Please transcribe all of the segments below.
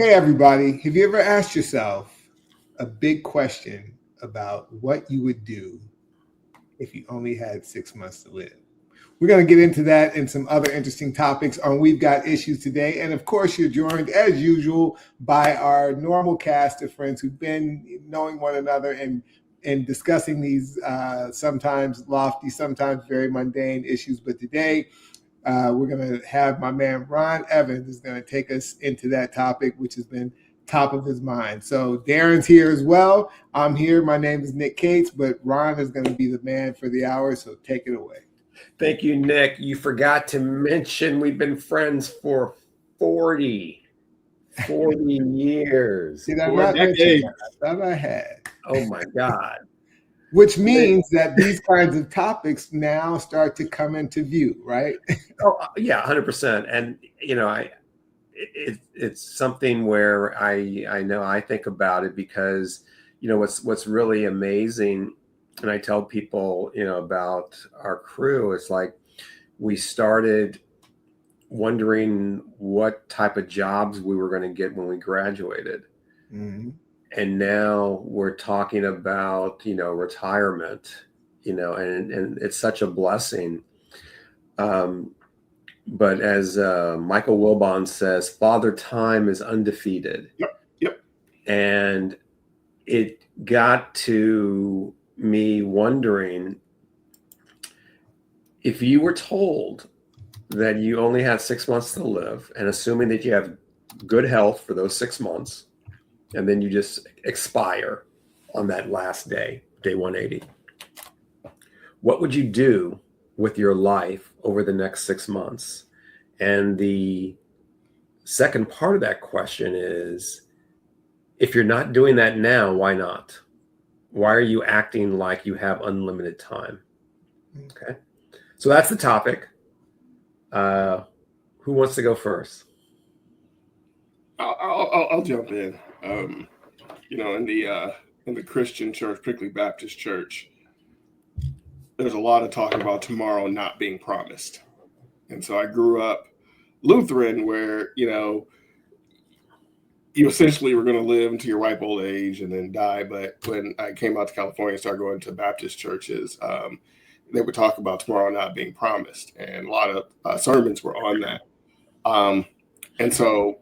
Okay, everybody, have you ever asked yourself a big question about what you would do if you only had 6 months to live? We're going to get into that and some other interesting topics on We've Got Issues today. And of course, you're joined, as usual, by our normal cast of friends who've been knowing one another and discussing these sometimes lofty, sometimes very mundane issues. But today, we're going to have my man Ron Evans is going to take us into that topic, which has been top of his mind. So Darren's here as well. I'm here. My name is Nick Cates, but Ron is going to be the man for the hour. So take it away. Thank you, Nick. You forgot to mention we've been friends for 40 years. Did I not mention that? I thought I had. Oh, my God. Which means that these kinds of topics now start to come into view, right? Oh, yeah, 100%. And, you know, it's something where I know I think about it because, you know, what's really amazing, and I tell people, you know, about our crew, it's like we started wondering what type of jobs we were going to get when we graduated. Mm-hmm. And now we're talking about, you know, retirement, you know, and it's such a blessing. But as Michael Wilbon says, Father Time is undefeated. Yep. And it got to me wondering, if you were told that you only had 6 months to live, and assuming that you have good health for those 6 months, and then you just expire on that last day, day 180, what would you do with your life over the next 6 months? And the second part of that question is, if you're not doing that now, why not? Why are you acting like you have unlimited time? Okay. So that's the topic. Who wants to go first? I'll jump in. You know, in the Christian church, particularly Baptist church, there's a lot of talk about tomorrow not being promised. And so I grew up Lutheran, where, you essentially were going to live into your ripe old age and then die. But when I came out to California and started going to Baptist churches, they would talk about tomorrow not being promised. And a lot of sermons were on that. And so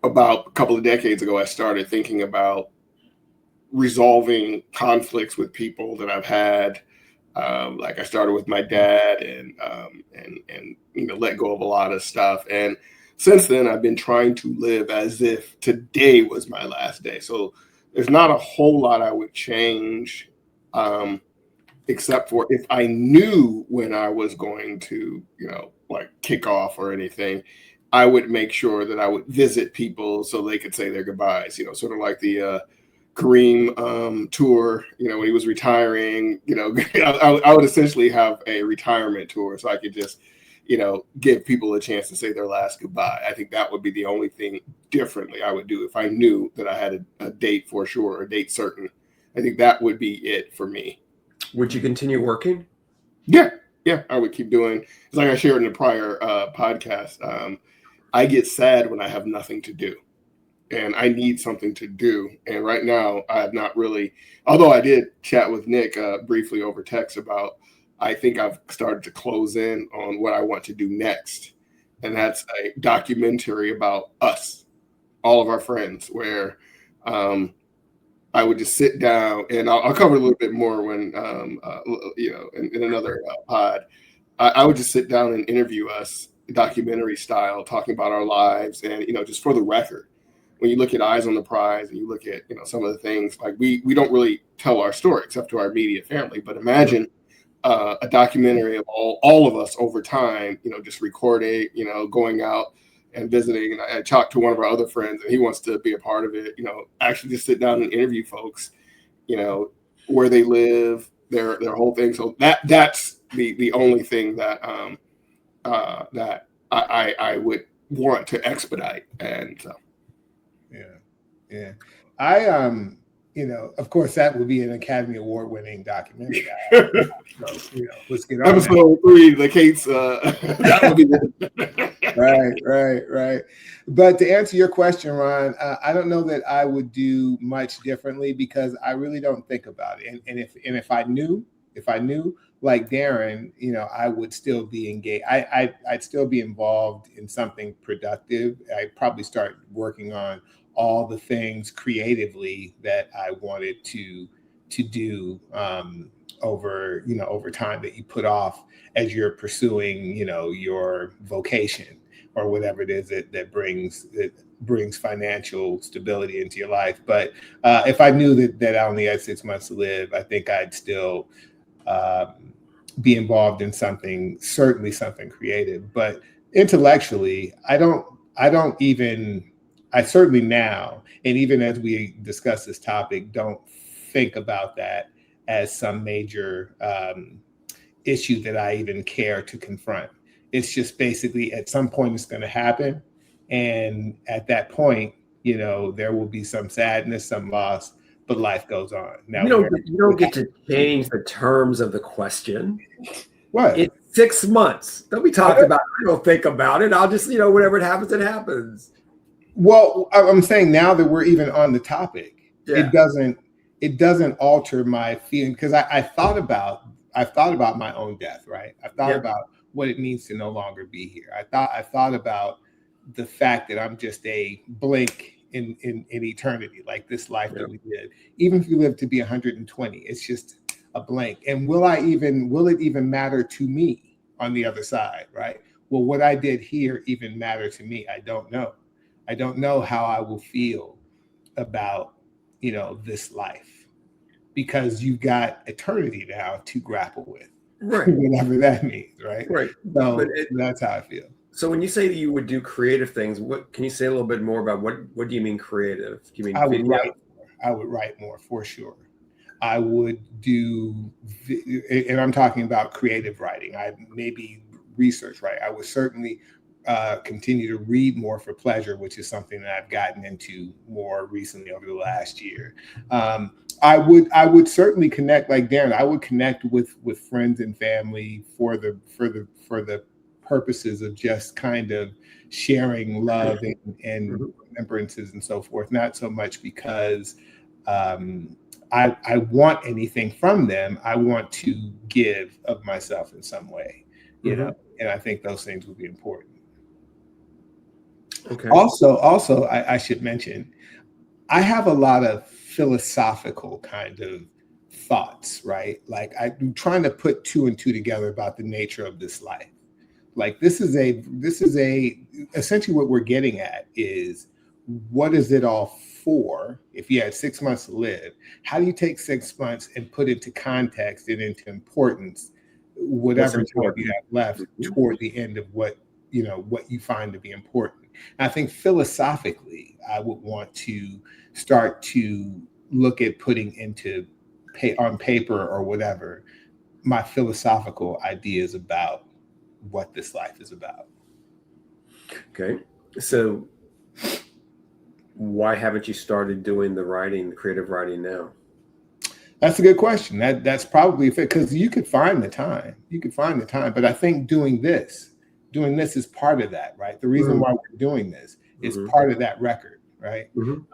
about a couple of decades ago, I started thinking about resolving conflicts with people that I've had. Like I started with my dad and let go of a lot of stuff. And since then, I've been trying to live as if today was my last day. So there's not a whole lot I would change, except for if I knew when I was going to, like kick off or anything, I would make sure that I would visit people so they could say their goodbyes, sort of like the Kareem tour, when he was retiring, I would essentially have a retirement tour so I could just, give people a chance to say their last goodbye. I think that would be the only thing differently I would do if I knew that I had a date for sure, a date certain. I think that would be it for me. Would you continue working? Yeah, I would keep doing. It's like I shared in the prior podcast. I get sad when I have nothing to do. And I need something to do. And right now, I have not really, although I did chat with Nick briefly over text about, I think I've started to close in on what I want to do next. And that's a documentary about us, all of our friends, where I would just sit down, and I'll cover a little bit more when, in another pod. I would just sit down and interview us documentary style, talking about our lives and, just for the record. When you look at Eyes on the Prize and you look at, some of the things, like we don't really tell our story except to our immediate family. But imagine a documentary of all of us over time, just recording, going out and visiting. And I talked to one of our other friends and he wants to be a part of it, actually just sit down and interview folks, where they live, their whole thing. So that's the only thing that that I would want to expedite. And so. Yeah. I, of course, that would be an Academy Award winning documentary. So, let's get on Episode 3, the Cates, that would be Right. But to answer your question, Ron, I don't know that I would do much differently because I really don't think about it. And if I knew, like Darren, I would still be engaged. I'd still be involved in something productive. I'd probably start working on all the things creatively that I wanted to do over time that you put off as you're pursuing, your vocation or whatever it is that brings financial stability into your life. But if I knew that I only had 6 months to live, I think I'd still be involved in certainly something creative. But intellectually, I certainly now, and even as we discuss this topic, don't think about that as some major issue that I even care to confront. It's just basically at some point it's going to happen. And at that point, there will be some sadness, some loss, but life goes on. Now, you don't get to change the terms of the question. What? It's 6 months. Don't be talking about it. I don't think about it. I'll just, whatever it happens, it happens. Well, I'm saying now that we're even on the topic, it doesn't alter my feeling because I thought about my own death, right? I thought about what it means to no longer be here. I thought about the fact that I'm just a blink in eternity, like this life that we did. Even if you live to be 120, it's just a blink. And will it even matter to me on the other side, right? Will what I did here even matter to me? I don't know. I don't know how I will feel about, this life because you've got eternity now to grapple with, right? Whatever that means, right? Right. So that's how I feel. So when you say that you would do creative things, what can you say a little bit more about what do you mean creative? Do you mean video? I would write more for sure. I would do, and I'm talking about creative writing. I maybe research, right? I would certainly continue to read more for pleasure, which is something that I've gotten into more recently over the last year. I would certainly connect, like Darren. I would connect with friends and family for the purposes of just kind of sharing love and remembrances and so forth. Not so much because I want anything from them. I want to give of myself in some way, and I think those things would be important. Okay. Also, I should mention, I have a lot of philosophical kind of thoughts, right? Like I'm trying to put two and two together about the nature of this life. Like this is essentially what we're getting at is what is it all for? If you had 6 months to live, how do you take 6 months and put into context and into importance whatever time you have left toward the end of what you find to be important? And I think philosophically, I would want to start to look at putting on paper or whatever my philosophical ideas about what this life is about. Okay. So why haven't you started doing the creative writing now? That's a good question. That's probably because you could find the time. But I think doing this is part of that, right? The reason why we're doing this is part of that record, right? And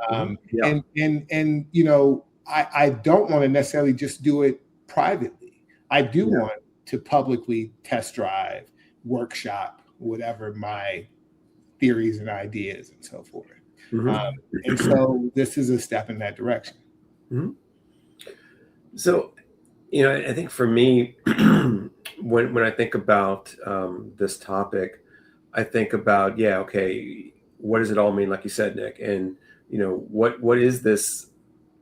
I don't want to necessarily just do it privately. I do want to publicly test drive, workshop, whatever my theories and ideas and so forth. And so this is a step in that direction. So, I think for me, when I think about this topic, I think about, what does it all mean? Like you said, Nick, and what is this?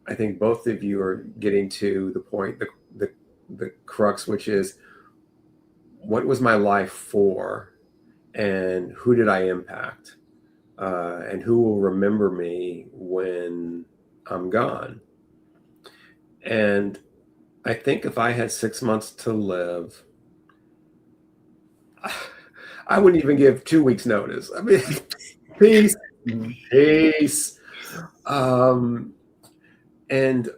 I think both of you are getting to the point, the crux, which is what was my life for, and who did I impact, and who will remember me when I'm gone. And I think if I had 6 months to live, I wouldn't even give 2 weeks notice. I mean, peace. And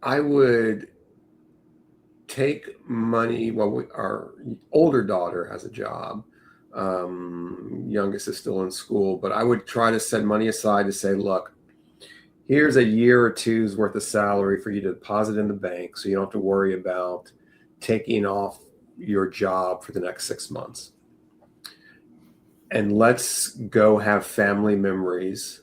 I would take money. Well, our older daughter has a job. Youngest is still in school, but I would try to set money aside to say, look, here's a year or two's worth of salary for you to deposit in the bank so you don't have to worry about taking off your job for the next 6 months. And let's go have family memories.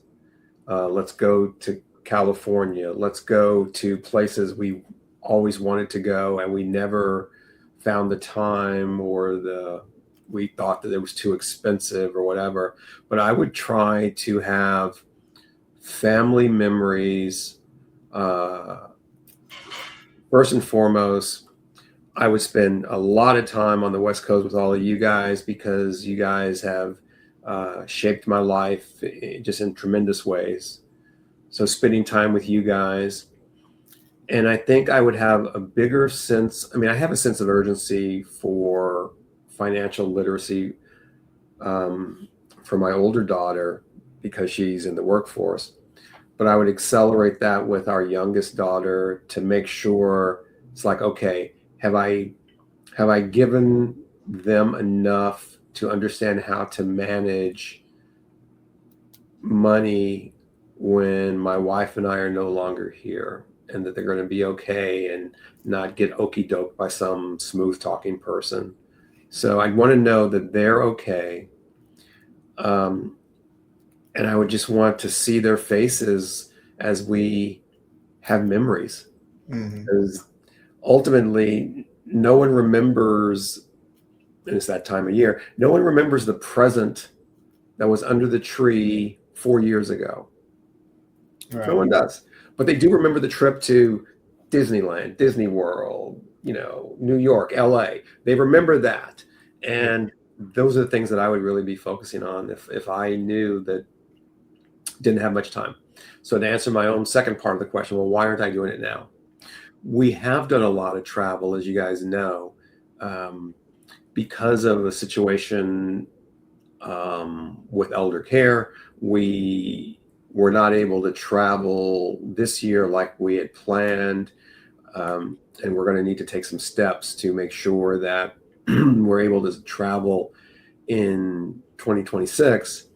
Let's go to California. Let's go to places we always wanted to go and we never found the time, or we thought that it was too expensive or whatever. But I would try to have family memories. First and foremost, I would spend a lot of time on the West Coast with all of you guys, because you guys have shaped my life just in tremendous ways. So spending time with you guys. And I think I would have a bigger sense. I mean, I have a sense of urgency for financial literacy for my older daughter because she's in the workforce. But I would accelerate that with our youngest daughter to make sure it's like, okay, have I given them enough to understand how to manage money when my wife and I are no longer here, and that they're going to be okay and not get okey doke by some smooth talking person. So I'd want to know that they're okay. And I would just want to see their faces as we have memories. Because ultimately, no one remembers, and it's that time of year, no one remembers the present that was under the tree 4 years ago. Right. No one does. But they do remember the trip to Disneyland, Disney World, New York, LA. They remember that. And those are the things that I would really be focusing on if I knew that didn't have much time. So to answer my own second part of the question, well, why aren't I doing it now? We have done a lot of travel, as you guys know, because of the situation with elder care. We were not able to travel this year like we had planned. And we're going to need to take some steps to make sure that we're able to travel in 2026.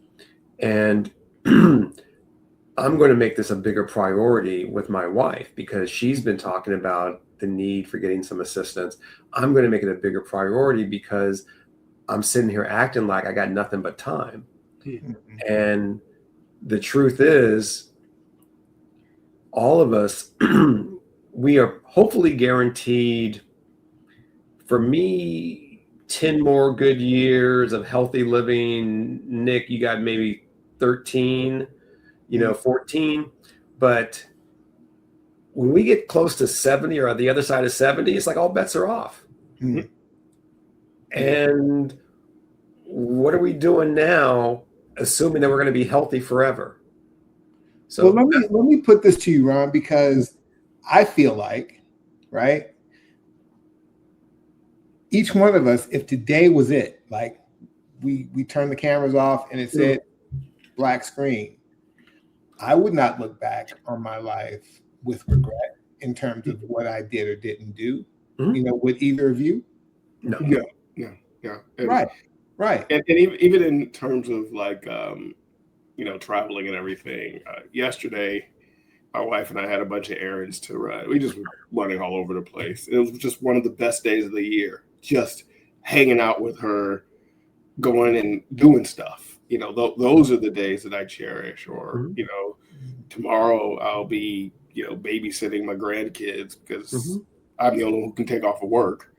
And I'm going to make this a bigger priority with my wife, because she's been talking about the need for getting some assistance. I'm going to make it a bigger priority because I'm sitting here acting like I got nothing but time. And the truth is, all of us, we are hopefully guaranteed, for me, 10 more good years of healthy living. Nick, you got maybe 13, 14. But when we get close to 70 or on the other side of 70, it's like all bets are off. And what are we doing now, assuming that we're going to be healthy forever? So well, let me put this to you, Ron, because I feel like, right, each one of us, if today was it, like we turn the cameras off and it said black screen, I would not look back on my life with regret in terms of what I did or didn't do. Would either of you? No. Yeah. Right. And even in terms of like, traveling and everything, yesterday, my wife and I had a bunch of errands to run. We just were running all over the place. It was just one of the best days of the year, just hanging out with her, going and doing stuff. Those are the days that I cherish. Or, tomorrow I'll be, babysitting my grandkids because I'm the only one who can take off of work.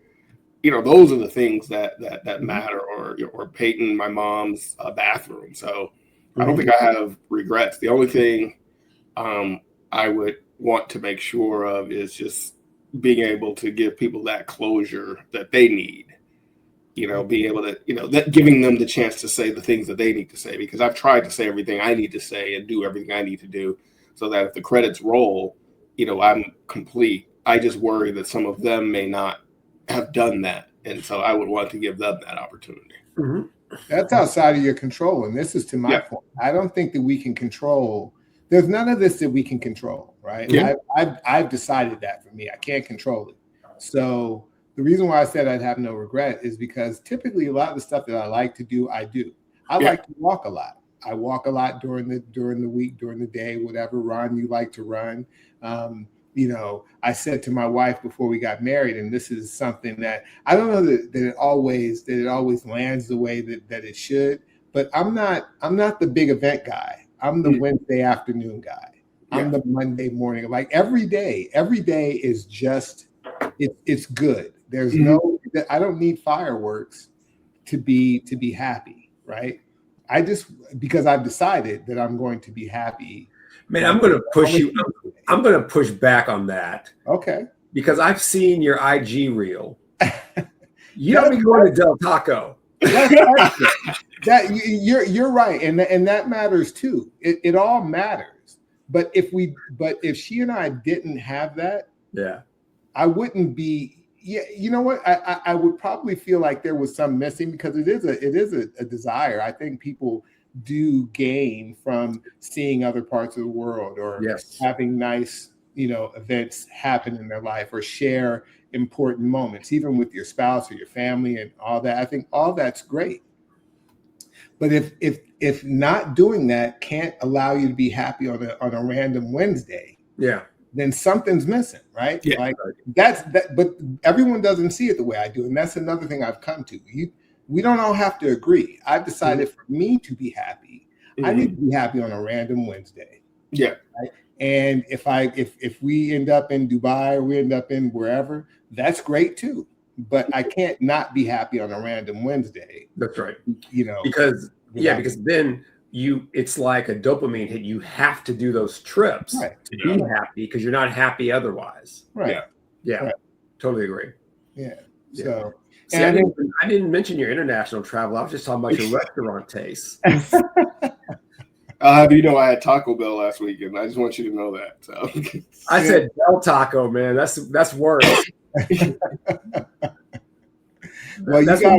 Those are the things that matter. Or painting my mom's bathroom. So I don't think I have regrets. The only thing I would want to make sure of is just being able to give people that closure that they need. Being able to, that giving them the chance to say the things that they need to say, because I've tried to say everything I need to say and do everything I need to do so that if the credits roll, I'm complete. I just worry that some of them may not have done that. And so I would want to give them that opportunity. That's outside of your control. And this is to my point. I don't think that we can control. There's none of this that we can control, right? Yeah. I've decided that for me. I can't control it. So the reason why I said I'd have no regret is because typically a lot of the stuff that I like to do, I do. I like to walk a lot. I walk a lot during the week, during the day, whatever. Ron, you like to run. I said to my wife before we got married, and this is something that I don't know that it always lands the way that it should, but I'm not the big event guy. I'm the Wednesday afternoon guy. I'm the Monday morning. Like every day is just it's good. There's I don't need fireworks to be happy, right? Because I've decided that I'm going to be happy. Man, I'm going to push you. I'm going to push back on that. Okay. Because I've seen your IG reel. You don't be going to Del Taco. That you're right, and that matters too. It all matters. But if she and I didn't have that, I wouldn't be. Yeah, you know what? I would probably feel like there was some missing because it is a desire. I think people do gain from seeing other parts of the world or having nice, events happen in their life or share important moments, even with your spouse or your family and all that. I think all that's great. But if not doing that can't allow you to be happy on a random Wednesday, then something's missing, right? Yeah. Like that's that. But everyone doesn't see it the way I do, and that's another thing I've come to. We don't all have to agree. I've decided for me to be happy, I need to be happy on a random Wednesday. Yeah. Right? And if we end up in Dubai or we end up in wherever, that's great too. But I can't not be happy on a random Wednesday. That's right. Because then it's like a dopamine hit. You have to do those trips to be happy because you're not happy otherwise. Right. Yeah. Right. Totally agree. Yeah. So See, I didn't mention your international travel. I was just talking about your restaurant tastes. I'll have you know I had Taco Bell last weekend. I just want you to know that. So I said Del Taco, man. That's worse. Well, you guys have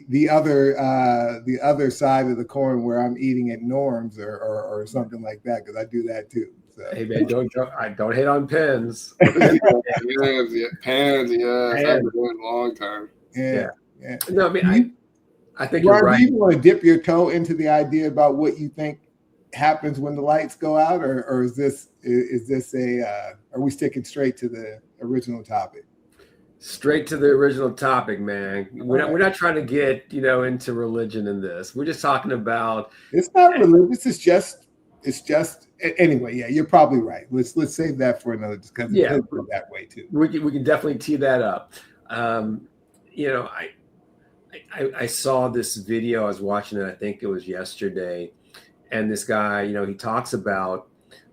the other side of the coin where I'm eating at Norm's or something like that because I do that too. So. Hey man, don't hit on Pens. Pens. I've been doing a long time. Yeah. No, I mean I think Ron, you're right. do you want to dip your toe into the idea about what you think happens when the lights go out, or is this are we sticking straight to the original topic? Straight to the original topic, man. We're not trying to get into religion in this. We're just talking about. It's not religious. It's just anyway. Yeah, you're probably right. Let's save that for another discussion. It could go that way too. We can definitely tee that up. I saw this video. I was watching it. I think it was yesterday, and this guy, he talks about,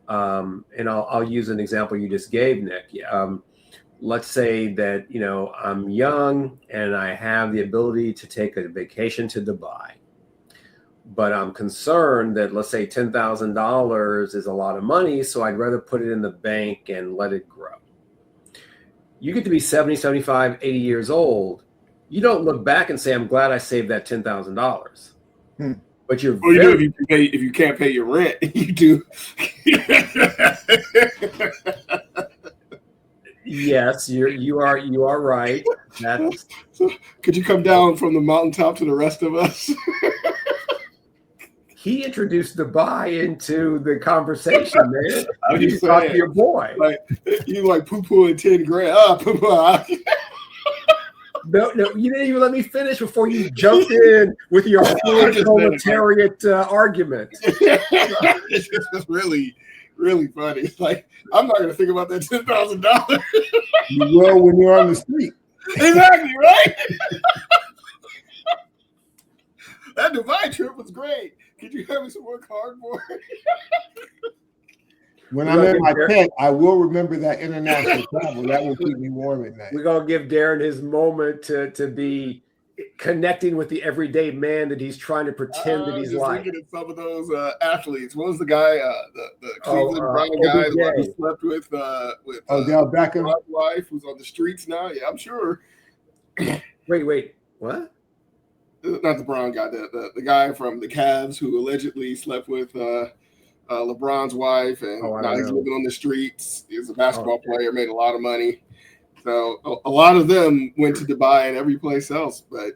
and I'll use an example you just gave, Nick. Let's say that I'm young and I have the ability to take a vacation to Dubai, but I'm concerned that let's say $10,000 is a lot of money, so I'd rather put it in the bank and let it grow. You get to be 70, 75, 80 years old. You don't look back and say, I'm glad I saved that $10,000. But you're if you can't pay your rent, you do. Yes, you are right. Could you come down from the mountaintop to the rest of us? He introduced Dubai into the conversation, man. I'm You just talk saying, to your boy. like you like poo-pooing 10 grand. Poo-poo. No, you didn't even let me finish before you jumped in with your proletariat argument. It's just really, really funny. It's like, I'm not going to think about that $10,000. You will when you're on the street. Exactly, right? That Dubai trip was great. Could you have me some more cardboard? When I'm in my tent, I will remember that international travel. That will keep me warm at night. We're going to give Darren his moment to be connecting with the everyday man that he's trying to pretend that he's like. Looking at some of those athletes. What was the guy, the Cleveland Brown guy, the one who slept with Odell Beckham? My wife, who's on the streets now? Yeah, I'm sure. Wait, what? Not the Brown guy, the guy from the Cavs who allegedly slept with LeBron's wife, and now he's living on the streets. He's a basketball player, made a lot of money. So a lot of them went to Dubai and every place else, but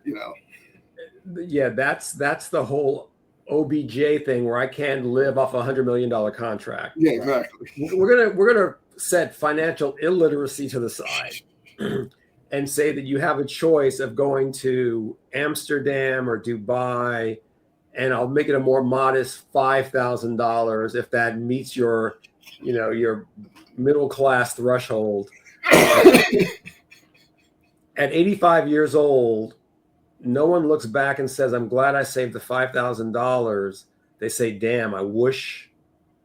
Yeah, that's the whole OBJ thing where I can't live off $100 million contract. yeah, exactly. We're gonna set financial illiteracy to the side and say that you have a choice of going to Amsterdam or Dubai, and I'll make it a more modest $5,000 if that meets your middle class threshold. At 85 years old, no one looks back and says, I'm glad I saved the $5,000. They say, damn, I wish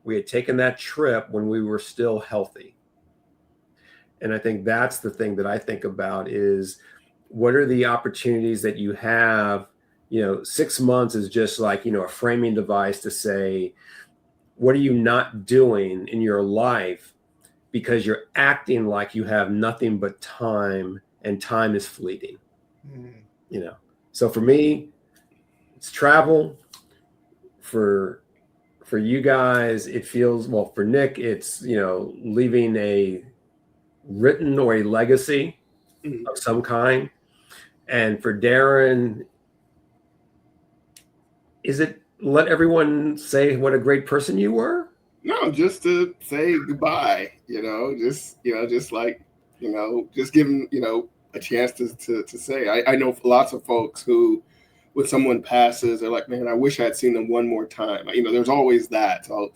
we had taken that trip when we were still healthy. And I think that's the thing that I think about is what are the opportunities that you have? 6 months is just like, a framing device to say, what are you not doing in your life because you're acting like you have nothing but time, and time is fleeting. So for me, it's travel. For you guys, it feels, well, for Nick, it's leaving a written or a legacy of some kind, and for Darren, is it let everyone say what a great person you were? No, just to say goodbye. Just giving a chance to say. I know lots of folks who, when someone passes, they're like, man, I wish I'd seen them one more time. There's always that. So,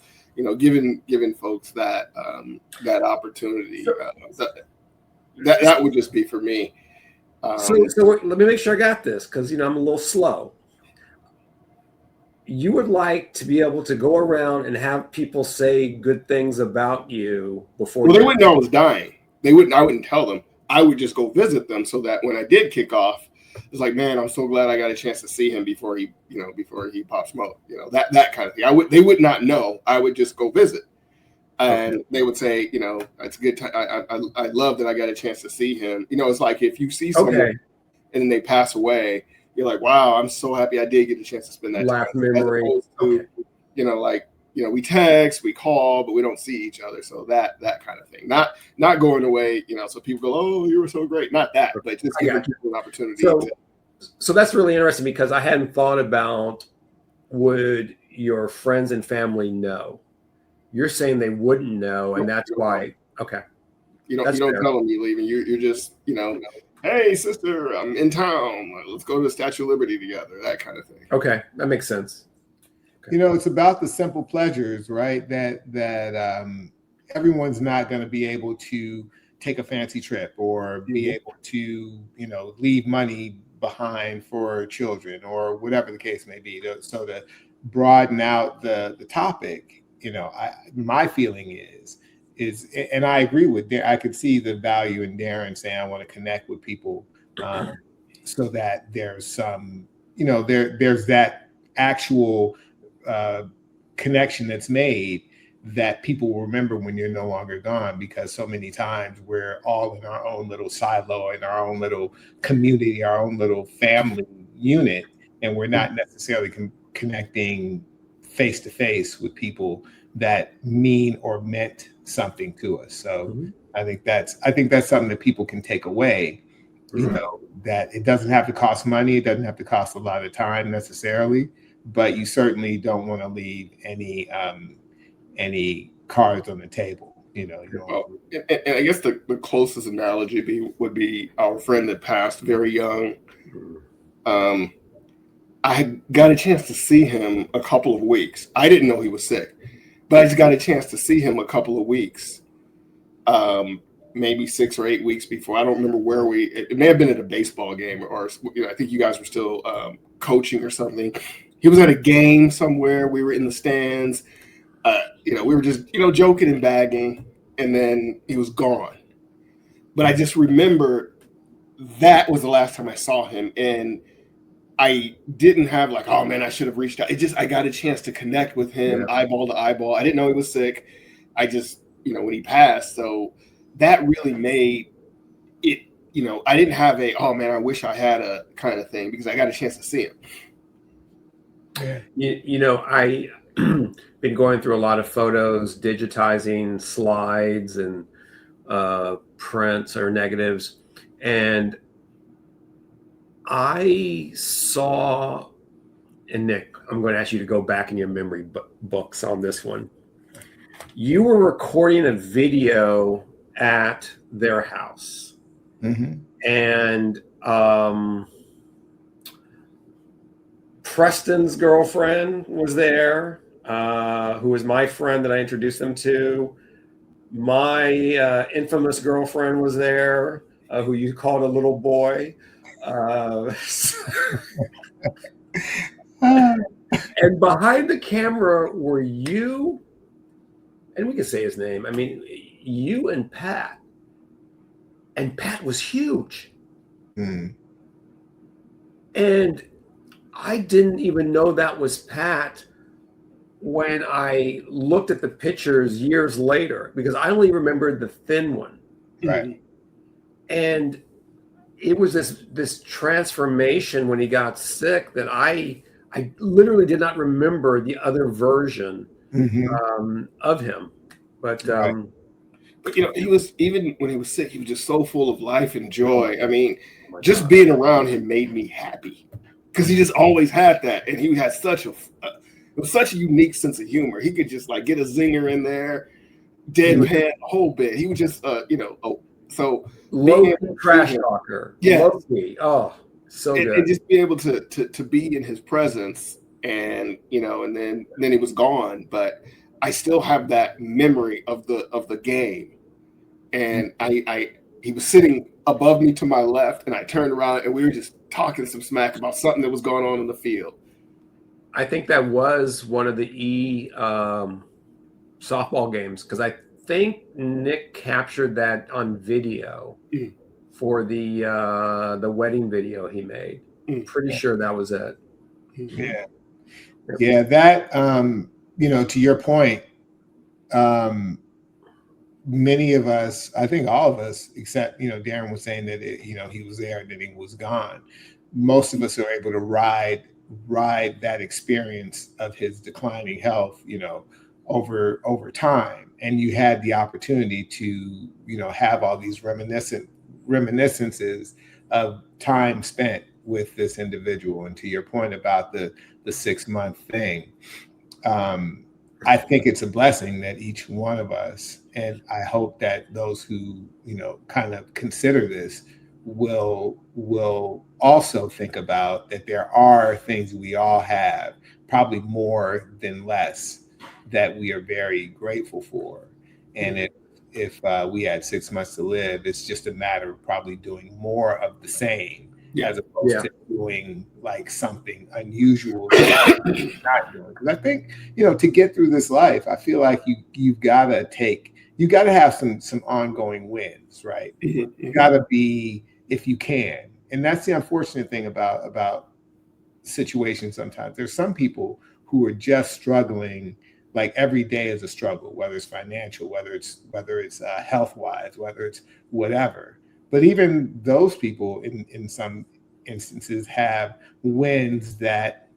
giving folks that opportunity, that would just be for me. So let me make sure I got this, because I'm a little slow. You would like to be able to go around and have people say good things about you before. Well, they wouldn't know I was dying. I wouldn't tell them. I would just go visit them so that when I did kick off, it's like, man, I'm so glad I got a chance to see him before he popped smoke. That kind of thing. They would not know. I would just go visit, and they would say, it's a good time. I love that I got a chance to see him. It's like if you see someone and then they pass away, you're like, wow, I'm so happy I did get a chance to spend that last time. memory. We text, we call, but we don't see each other. So that kind of thing, not going away, so people go, oh, you were so great. Not that, but just giving people an opportunity. So that's really interesting, because I hadn't thought about, would your friends and family know? You're saying they wouldn't know, and that's why. Okay. You don't tell them you're leaving. You're just, hey, sister, I'm in town. Let's go to the Statue of Liberty together. That kind of thing. Okay, that makes sense. It's about the simple pleasures, right? That everyone's not going to be able to take a fancy trip or be able to, leave money behind for children or whatever the case may be. So to broaden out the topic, my feeling is, and I agree with Darren. I could see the value in Darren saying, I want to connect with people so that there's some, there's that actual connection that's made that people will remember when you're no longer gone, because so many times we're all in our own little silo, in our own little community, our own little family unit, and we're not necessarily connecting face to face with people that mean or meant something to us. So I think that's something that people can take away, that it doesn't have to cost money, it doesn't have to cost a lot of time necessarily, but you certainly don't want to leave any cards on the table. And I guess the closest analogy would be our friend that passed very young. I got a chance to see him a couple of weeks. I didn't know he was sick, but I just got a chance to see him a couple of weeks, maybe 6 or 8 weeks before. I don't remember it may have been at a baseball game, or I think you guys were still coaching or something. He was at a game somewhere. We were in the stands. We were just, joking and bagging, and then he was gone. But I just remember that was the last time I saw him, and I didn't have like, oh man, I should have reached out. I got a chance to connect with him eyeball to eyeball. I didn't know he was sick. I just, when he passed. So that really made it, I didn't have oh man, I wish I had a kind of thing, because I got a chance to see him. I been going through a lot of photos, digitizing slides, and prints or negatives, and I saw, and Nick, I'm going to ask you to go back in your memory books on this one. You were recording a video at their house, and Preston's girlfriend was there, who was my friend that I introduced them to. My infamous girlfriend was there, who you called a little boy. And behind the camera were you, and we can say his name. I mean, you and Pat. And Pat was huge. And I didn't even know that was Pat when I looked at the pictures years later, because I only remembered the thin one. Right. And it was this transformation when he got sick that I literally did not remember the other version of him. But but he was, even when he was sick, he was just so full of life and joy. I mean, just being around him made me happy, because he just always had that, and he had such a unique sense of humor. He could just like get a zinger in there, deadpan the whole bit. He was just so low trash talker. Yeah. Low-key. Oh, so good. And just be able to be in his presence, and and then he was gone, but I still have that memory of the game. And he was sitting above me to my left, and I turned around and we were just talking some smack about something that was going on in the field. I think that was one of the softball games, because I think Nick captured that on video for the wedding video he made. Pretty sure that was it. Yeah, that to your point, many of us, I think all of us, except Darren was saying that he was there and then he was gone. Most of us are able to ride that experience of his declining health, over time. And you had the opportunity to, have all these reminiscences of time spent with this individual. And to your point about the 6-month thing, I think it's a blessing that each one of us, and I hope that those who, kind of consider this will also think about that there are things we all have, probably more than less, that we are very grateful for. And if we had 6 months to live, it's just a matter of probably doing more of the same, as opposed to doing like something unusual not doing. Because I think, to get through this life, I feel like you've got to have some ongoing wins, right? You got to be, if you can. And that's the unfortunate thing about situations sometimes. There's some people who are just struggling, like every day is a struggle, whether it's financial, whether it's health-wise, whether it's whatever. But even those people in some instances have wins that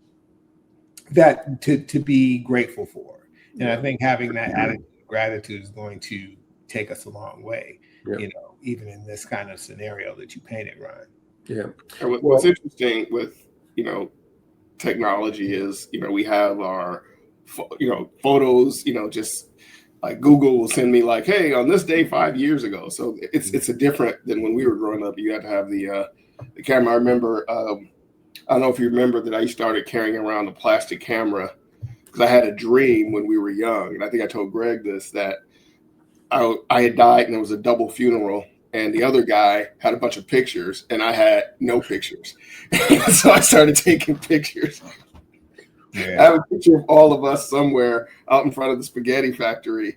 to be grateful for. And I think having that attitude of gratitude is going to take us a long way, even in this kind of scenario that you painted, Ryan. Yeah. What's interesting with, technology is, we have our, photos, just like Google will send me like, hey, on this day 5 years ago. So it's a different than when we were growing up. You had to have the camera. I remember, I don't know if you remember that I started carrying around a plastic camera because I had a dream when we were young. And I think I told Greg this, that I had died and it was a double funeral. And the other guy had a bunch of pictures and I had no pictures. So I started taking pictures. Yeah. I have a picture of all of us somewhere out in front of the spaghetti factory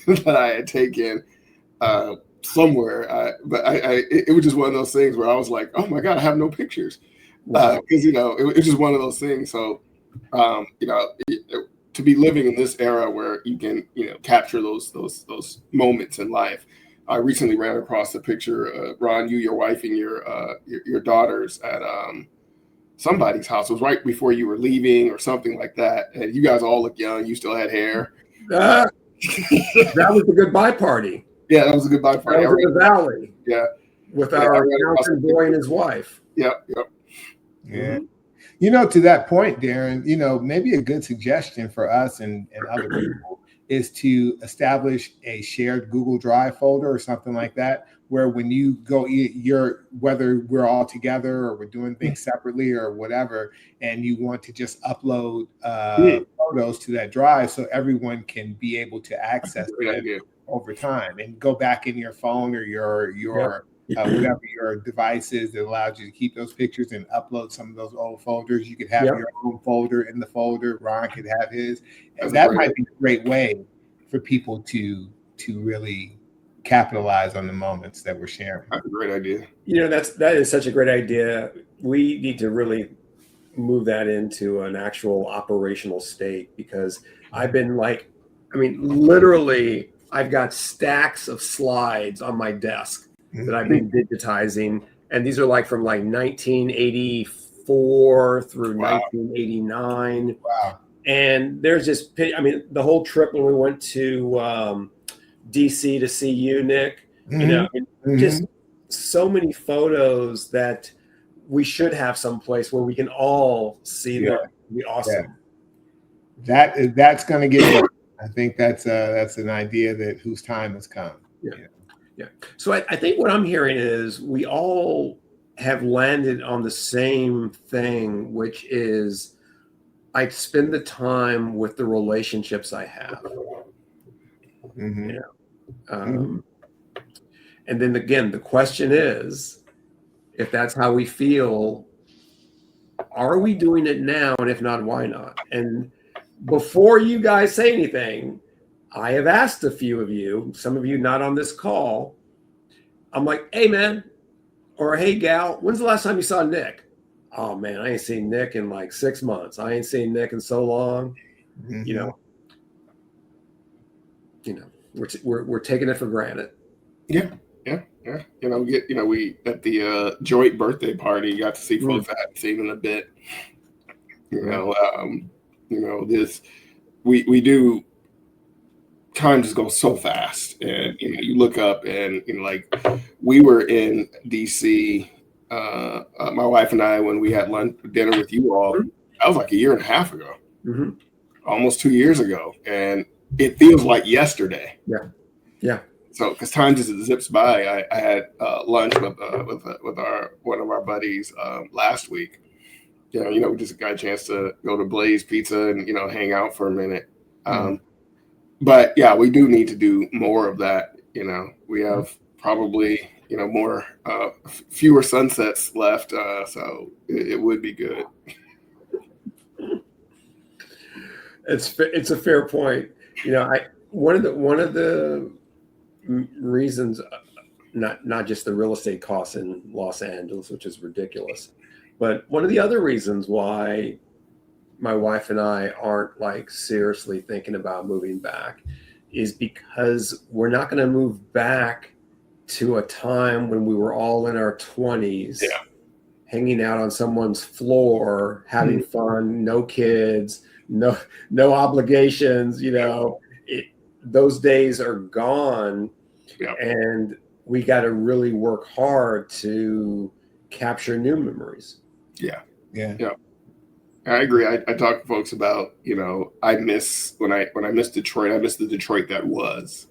that I had taken somewhere. But it was just one of those things where I was like, oh my God, I have no pictures. Because, it was just one of those things. So, to be living in this era where you can, capture those moments in life. I recently ran across a picture, Ron, your wife and your daughters at somebody's house. It was right before you were leaving or something like that. And you guys all look young. You still had hair. That was the goodbye party. Yeah, that was a good bike That party. was in the valley. Yeah. With Yeah, I our read about mountain boy and his wife. Yep. Yeah. To that point, Darren, maybe a good suggestion for us and other people is to establish a shared Google Drive folder or something like that, where when you go, whether we're all together or we're doing things separately or whatever, and you want to just upload photos to that drive so everyone can be able to access it over time and go back in your phone or your whatever your device is that allows you to keep those pictures and upload some of those old folders. You could have your own folder in the folder. Ron could have his. And that might be a great way for people to really capitalize on the moments that we're sharing. That's a great idea. That is such a great idea. We need to really move that into an actual operational state, because I've been literally, I've got stacks of slides on my desk that I've been digitizing, and these are from 1984 through 1989. Wow! And there's just, the whole trip when we went to DC to see you, Nick. Just so many photos that we should have someplace where we can all see them. It'd be awesome. Yeah. That's going to get better. I think that's an idea whose time has come. Yeah. So I think what I'm hearing is we all have landed on the same thing, which is I spend the time with the relationships I have. And then again, the question is, if that's how we feel, are we doing it now? And if not, why not? And before you guys say anything, I have asked a few of you, some of you not on this call. I'm like, hey, man, or hey, gal, when's the last time you saw Nick? Oh, man, I ain't seen Nick in 6 months. I ain't seen Nick in so long. We're taking it for granted. Yeah. We at the joint birthday party got to see folks I hadn't seen in a bit. We do. Time just goes so fast, and you look up, and we were in DC. My wife and I, when we had dinner with you all, that was a year and a half ago, almost 2 years ago, and it feels like yesterday. Yeah. So, because time just zips by. I had lunch with one of our buddies last week. We just got a chance to go to Blaze Pizza and hang out for a minute. But yeah, we do need to do more of that. We have probably fewer sunsets left, so it would be good. It's a fair point. One of the reasons, not just the real estate costs in Los Angeles, which is ridiculous, but one of the other reasons why my wife and I aren't seriously thinking about moving back is because we're not going to move back to a time when we were all in our 20s, hanging out on someone's floor, having fun, no kids, no obligations. Those days are gone, and we got to really work hard to capture new memories. Yeah. I agree. I talk to folks about, I miss when I miss Detroit. I miss the Detroit that was,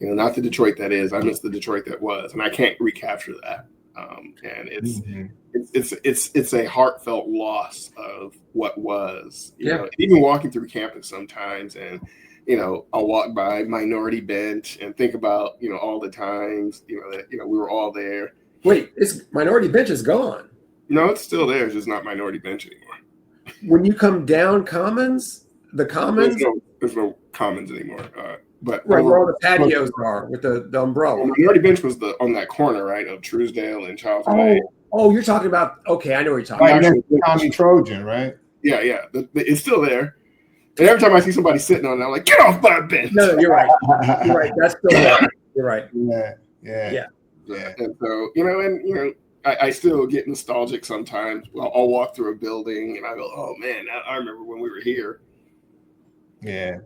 not the Detroit that is. I miss the Detroit that was, and I can't recapture that. And it's a heartfelt loss of what was. Even walking through campus sometimes, and I'll walk by Minority Bench and think about all the times that we were all there. Wait, Minority Bench is gone. No, it's still there. It's just not Minority Bench anymore. When you come down Commons, the Commons, there's no Commons anymore. But right where all the patios are with the umbrella. Minority Bench was on that corner, right, of Truesdale and Charles Way. Oh, you're talking about. Okay, I know what you're talking about. About. Tommy Trojan, right? Yeah. It's still there. And every time I see somebody sitting on it, I'm like, get off my bench. No, you're right. You're right. That's still there. You're right. Yeah. And so, I still get nostalgic sometimes. I'll walk through a building and I go, oh man, I remember when we were here. Yeah.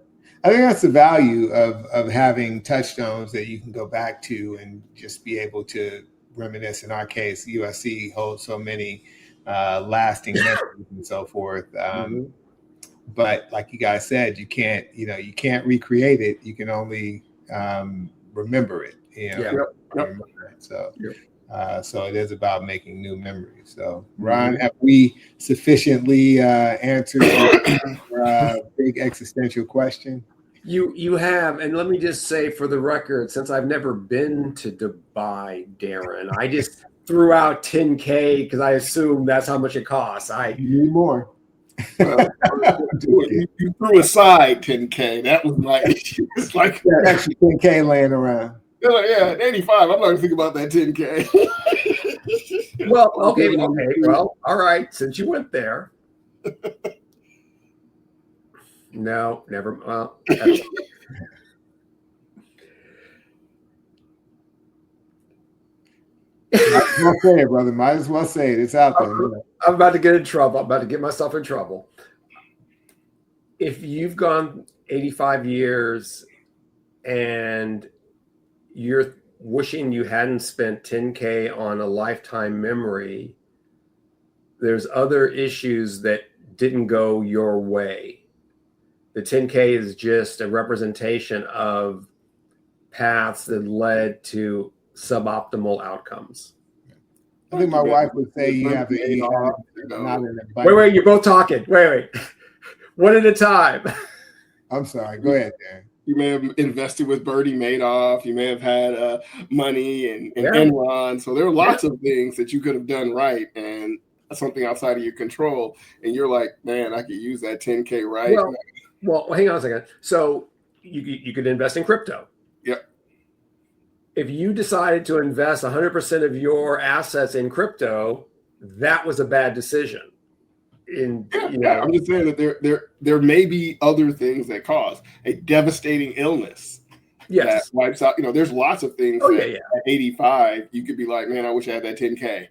I think that's the value of having touchstones that you can go back to and just be able to reminisce. In our case, USC holds so many lasting memories and so forth. But like you guys said, you can't recreate it. You can only remember it. Remember it. So. So it is about making new memories. So, Ron, have we sufficiently answered your big existential question? You have, and let me just say for the record, since I've never been to Dubai, Darren, I just threw out 10K because I assume that's how much it costs. You need more. You threw aside 10K. That was my issue. It's like extra 10K laying around. They're like, yeah, at 85, I'm not going to think about that 10K. Well, okay. Well, all right. Since you went there. No, never. Well, Might as well say it, brother. Might as well say it. It's out there. I'm about to get in trouble. I'm about to get myself in trouble. If you've gone 85 years and you're wishing you hadn't spent 10K on a lifetime memory, there's other issues that didn't go your way. The 10K is just a representation of paths that led to suboptimal outcomes. I think my wife would say you have to eat Wait, you're both talking. Wait. One at a time. I'm sorry. Go ahead, Dan. You may have invested with Bernie Madoff. You may have had money and Enron. So there are lots of things that you could have done right and something outside of your control. And you're like, man, I could use that 10K right. Well, hang on a second. So you could invest in crypto. Yep. If you decided to invest 100% of your assets in crypto, that was a bad decision. I'm just saying that there may be other things that cause a devastating illness that wipes out. There's lots of things at 85 you could be like, man, I wish I had that 10K.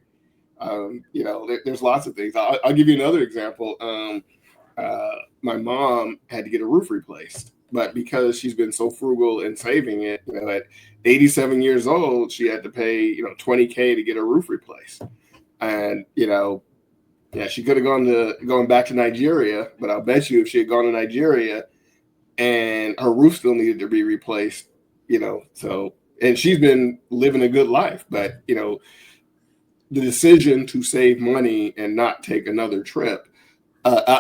There's lots of things. I'll give you another example. My mom had to get a roof replaced, but because she's been so frugal in saving it, at 87 years old, she had to pay $20K to get her roof replaced, and she could have gone back to Nigeria, but I'll bet you if she had gone to Nigeria and her roof still needed to be replaced, and she's been living a good life, but the decision to save money and not take another trip,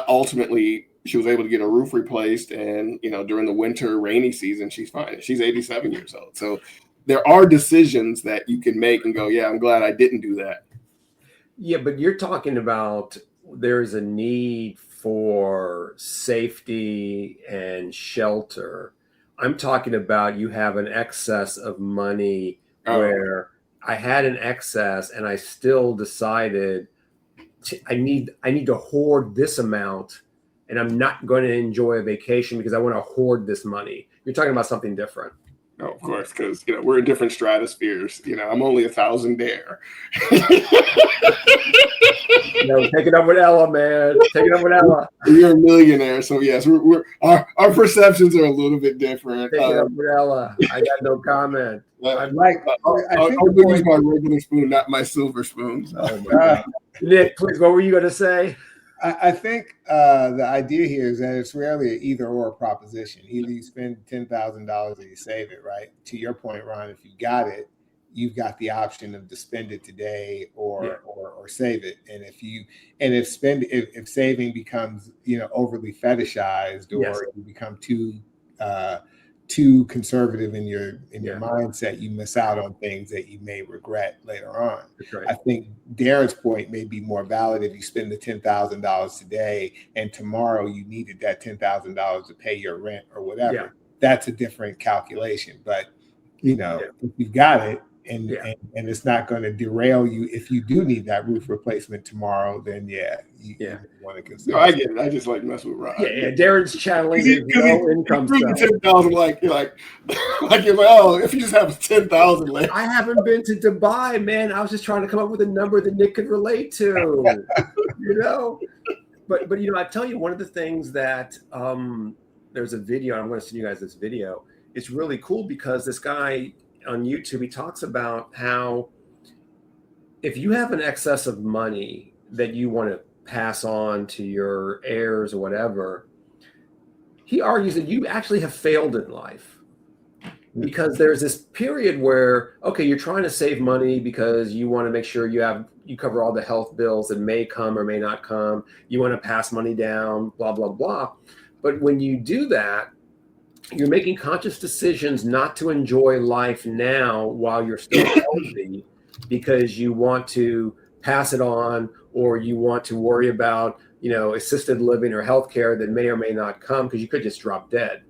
ultimately she was able to get a roof replaced, and during the winter rainy season, she's fine. She's 87 years old. So there are decisions that you can make and go, yeah, I'm glad I didn't do that. Yeah, but you're talking about there's a need for safety and shelter. I'm talking about you have an excess of money where I had an excess and I still decided I need to hoard this amount, and I'm not going to enjoy a vacation because I want to hoard this money. You're talking about something different. Oh, of course, because we're in different stratospheres. I'm only 1,000 there. Take it up with Ella, man. Take it up with Ella. You're a millionaire, so yes, our perceptions are a little bit different. Take it up with Ella. I got no comment. I'll use my regular spoon, not my silver spoon. Oh my God. Nick, please, what were you going to say? I think the idea here is that it's rarely an either or proposition. Either you spend $10,000 or you save it, right? To your point, Ron, if you got it, you've got the option of to spend it today or save it. And if saving becomes overly fetishized, or you become too conservative in your mindset, you miss out on things that you may regret later on. Right. I think Darren's point may be more valid if you spend the $10,000 today and tomorrow you needed that $10,000 to pay your rent or whatever. Yeah. That's a different calculation. But if you've got it and it's not going to derail you if you do need that roof replacement tomorking then you want to consider. No, I get it. I just like mess with Ron. Yeah. Darren's channeling his no income stuff. 10,000, you're like, oh, if you just have 10,000 left. I haven't been to Dubai, man. I was just trying to come up with a number that Nick could relate to. But I tell you, one of the things that there's a video. I'm going to send you guys this video. It's really cool because this guy on YouTube, he talks about how if you have an excess of money that you want to pass on to your heirs or whatever, he argues that you actually have failed in life. Because there's this period where, okay, you're trying to save money because you want to make sure you cover all the health bills that may come or may not come. You want to pass money down, blah, blah, blah. But when you do that, you're making conscious decisions not to enjoy life now while you're still healthy because you want to pass it on, or you want to worry about, assisted living or healthcare that may or may not come because you could just drop dead.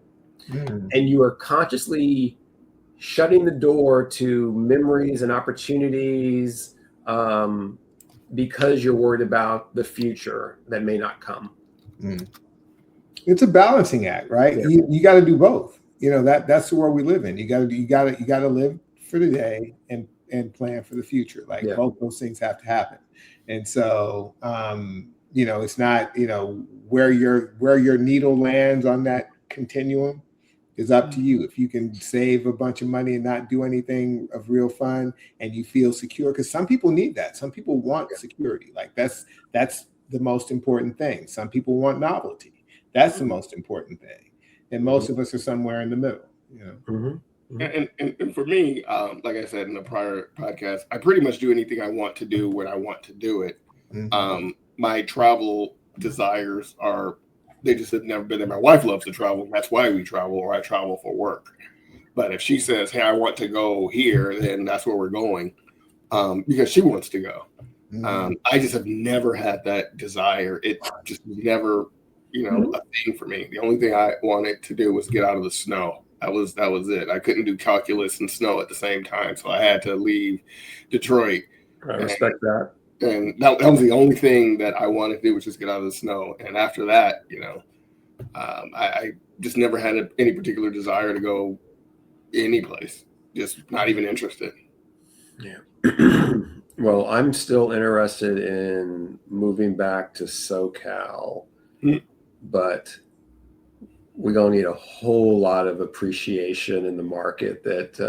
And you are consciously shutting the door to memories and opportunities because you're worried about the future that may not come. It's a balancing act, right? Yeah. You got to do both. That's the world we live in. You got to live for the day and plan for the future. Like both those things have to happen. And so, it's not, where your needle lands on that continuum is up to you. If you can save a bunch of money and not do anything of real fun and you feel secure, because some people need that. Some people want security. Like that's the most important thing. Some people want novelty. That's the most important thing. And most of us are somewhere in the middle, And for me, like I said in the prior podcast, I pretty much do anything I want to do when I want to do it. My travel desires they just have never been there. My wife loves to travel. That's why we travel, or I travel for work. But if she says, hey, I want to go here, then that's where we're going because she wants to go. I just have never had that desire. It just was never, a thing for me. The only thing I wanted to do was get out of the snow. That was it. I couldn't do calculus and snow at the same time. So I had to leave Detroit. I respect that. And that was the only thing that I wanted to do, was just get out of the snow. And after that, I just never had any particular desire to go any place. Just not even interested. Yeah. Well, I'm still interested in moving back to SoCal, but we're going to need a whole lot of appreciation in the market that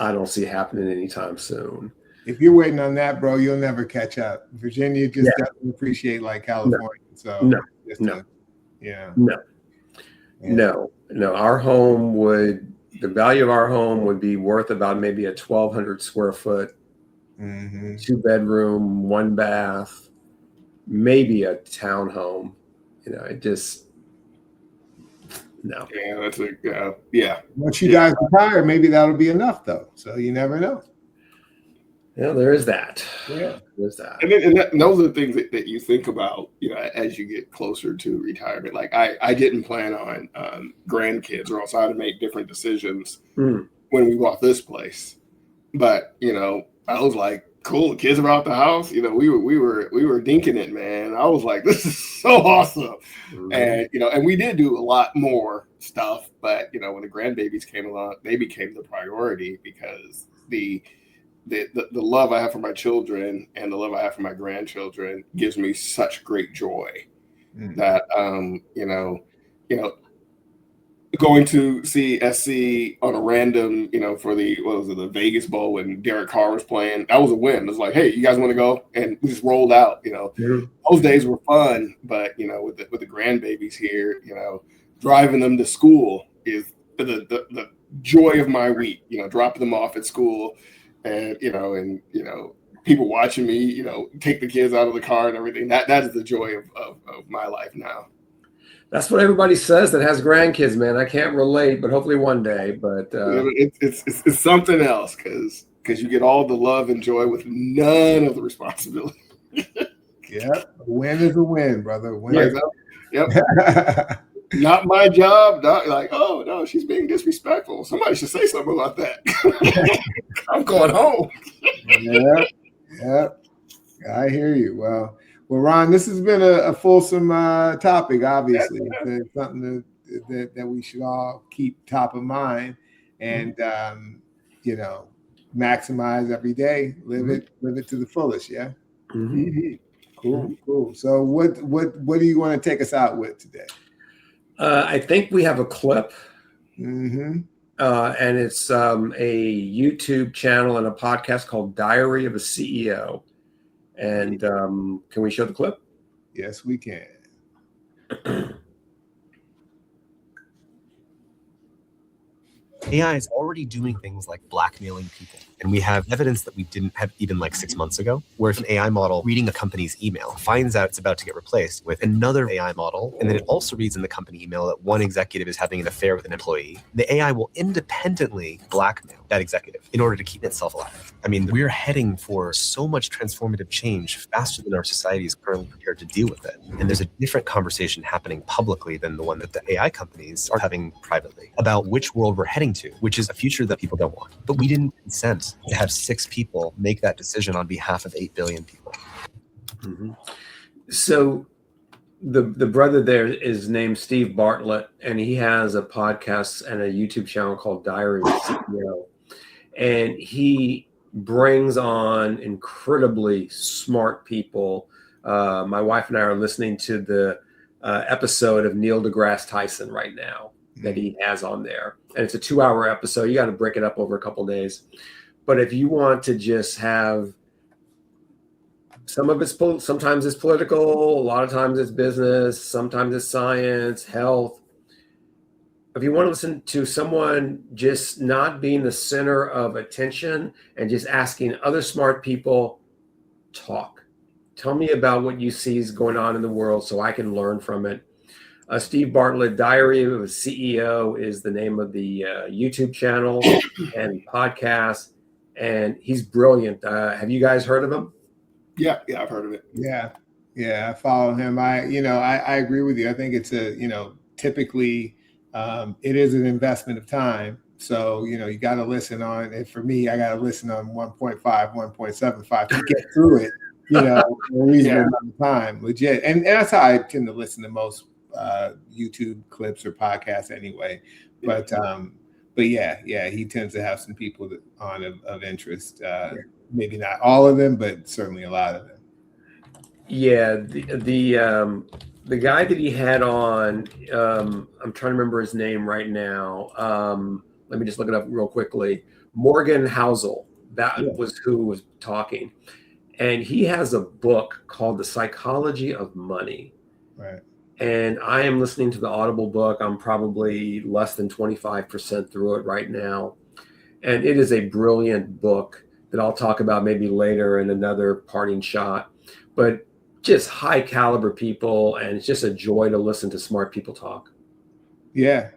I don't see happening anytime soon. If you're waiting on that, bro, you'll never catch up. Virginia just doesn't appreciate like California. No. Our home the value of our home would be worth about maybe a 1,200 square foot, 2-bedroom, 1 bath, maybe a townhome. It just, no. Yeah, that's Once you guys retire, maybe that'll be enough though. So you never know. Yeah, there is that. Yeah, there's that. And those are the things that you think about, as you get closer to retirement. Like I didn't plan on grandkids, or else I had to make different decisions when we bought this place. But I was like, cool, the kids are out the house. We were dinking it, man. I was like, this is so awesome. And and we did do a lot more stuff, but when the grandbabies came along, they became the priority, because the love I have for my children and the love I have for my grandchildren gives me such great joy that going to see SC on a random, for the Vegas Bowl when Derek Carr was playing, that was a win. It was like, hey, you guys want to go? And we just rolled out. Those days were fun, but with the grandbabies here, driving them to school is the joy of my week. Dropping them off at school. And people watching me, take the kids out of the car and everything. That is the joy of my life now. That's what everybody says that has grandkids, man. I can't relate, but hopefully one day. But it's something else, because you get all the love and joy with none of the responsibility. Yeah, a win is a win, brother. Yep. Not my job. Not like, oh no, she's being disrespectful. Somebody should say something about that. I'm going home. Yeah. I hear you. Well, Ron, this has been a fulsome topic. Obviously, it's something that we should all keep top of mind, and maximize every day. Live it to the fullest. Yeah. Mm-hmm. Cool. So, what do you want to take us out with today? I think we have a clip, Mm-hmm. and it's a YouTube channel and a podcast called Diary of a CEO. And can we show the clip? Yes, we can. AI is already doing things like blackmailing people. And we have evidence that we didn't have even like 6 months ago, where if an AI model reading a company's email finds out it's about to get replaced with another AI model, and then it also reads in the company email that one executive is having an affair with an employee, the AI will independently blackmail that executive in order to keep itself alive. I mean, we're heading for so much transformative change faster than our society is currently prepared to deal with it. And there's a different conversation happening publicly than the one that the AI companies are having privately about which world we're heading to, which is a future that people don't want. But we didn't consent to have 6 people make that decision on behalf of 8 billion people. Mm-hmm. So the brother there is named Steve Bartlett, and he has a podcast and a YouTube channel called Diary of a CEO. And he brings on incredibly smart people. My wife and I are listening to the episode of Neil deGrasse Tyson right now that he has on there. And it's a 2-hour episode. You got to break it up over a couple of days. But if you want to just have some of it's sometimes it's political, a lot of times it's business, sometimes it's science, health. If you want to listen to someone just not being the center of attention and just asking other smart people, talk. Tell me about what you see is going on in the world so I can learn from it. Steve Bartlett, Diary of a CEO is the name of the YouTube channel and podcast. And he's brilliant. Have you guys heard of him? Yeah, I've heard of it. Yeah, I follow him. I agree with you. I think it's typically it is an investment of time. So, you got to listen on, and for me, I got to listen on 1.5, 1.75 to get through it, a reasonable amount of time, legit. And that's how I tend to listen to most YouTube clips or podcasts anyway. But yeah, he tends to have some people of interest. Maybe not all of them, but certainly a lot of them. Yeah, the guy that he had on, I'm trying to remember his name right now. Let me just look it up real quickly. Morgan Housel, was who was talking. And he has a book called The Psychology of Money. Right. And I am listening to the Audible book. I'm probably less than 25% through it right now. And it is a brilliant book that I'll talk about maybe later in another parting shot. But just high caliber people, and it's just a joy to listen to smart people talk. Yeah.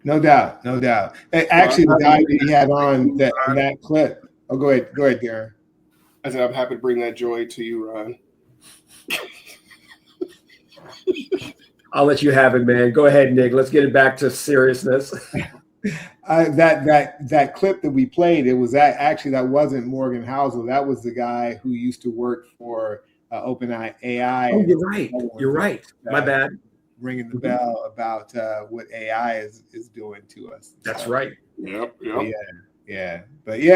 No doubt. Actually, the guy that he had on that clip. Oh, go ahead, Darren. I said, I'm happy to bring that joy to you, Ron. I'll let you have it, man. Go ahead, Nick. Let's get it back to seriousness. That clip that we played, it was that wasn't Morgan Housel. That was the guy who used to work for OpenAI. Oh, you're right. My bad. Ringing the bell about what AI is doing to us. That's right. Yep. But he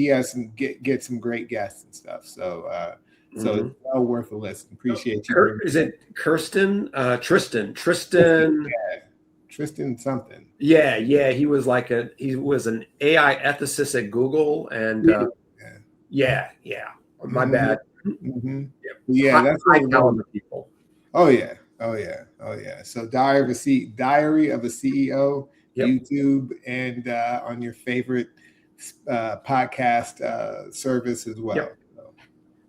has get some great guests and stuff. So so it's well worth a listen. Appreciate you. Is it Kirsten? Tristan. Tristan something. Yeah. He was an AI ethicist at Google, and my bad. Mm-hmm. Yep. Yeah, that's high caliber people. Oh yeah. So Diary of a CEO, yep. YouTube, and on your favorite podcast service as well. Yep. So,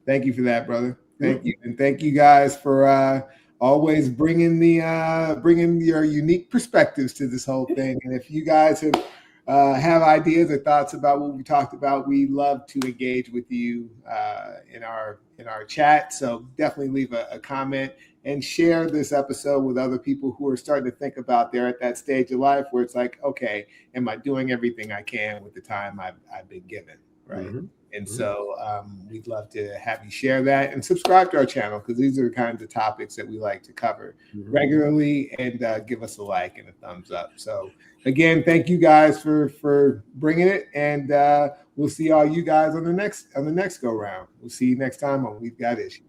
thank you for that, brother. Thank you, and thank you guys for always bringing your unique perspectives to this whole thing. And if you guys have ideas or thoughts about what we talked about, we love to engage with you in our chat. So definitely leave a comment and share this episode with other people who are starting to think about they're at that stage of life where it's like, okay, am I doing everything I can with the time I've been given, right? Mm-hmm. And so we'd love to have you share that and subscribe to our channel, because these are the kinds of topics that we like to cover regularly, and give us a like and a thumbs up. So again, thank you guys for bringing it, and we'll see all you guys on the next go round. We'll see you next time on We've Got Issues.